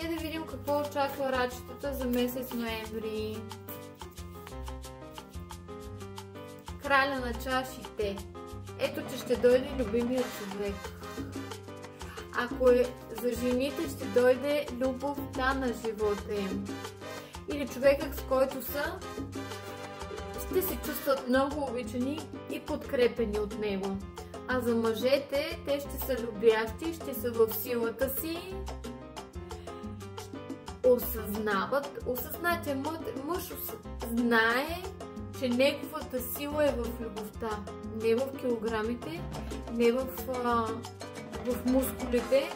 Я да видим какво очаква рачетата за месец ноември. Краля на чашите. Ето, че ще дойде любимият човек. Ако е за жените, ще дойде любовта на живота им. Или човекът, с който са, ще се чувстват много обичани и подкрепени от него. А за мъжете, те ще са любящи, ще са в силата си. Осъзнатия мъж знае, че неговата сила е в любовта. Не в килограмите, не в мускулите,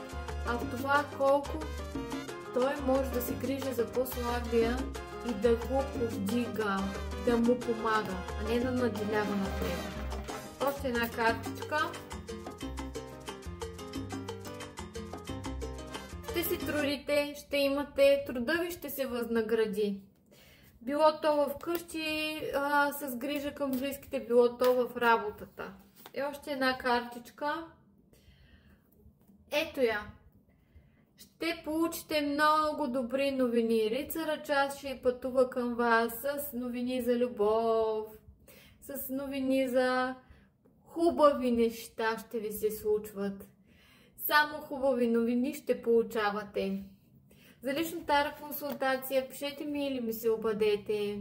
а в това колко той може да се грижи за по-слабия и да го повдига, да му помага, а не да наделява на него. Още една картичка. Ще си трудите, ще имате, труда ви ще се възнагради. Било то в къщи, с грижа към близките, било то в работата. И още една картичка. Ето я. Ще получите много добри новини. Рицара чаш ще пътува към вас с новини за любов, с новини за хубави неща ще ви се случват. Само хубави новини ще получавате. За лична тара консултация пишете ми или ми се обадете.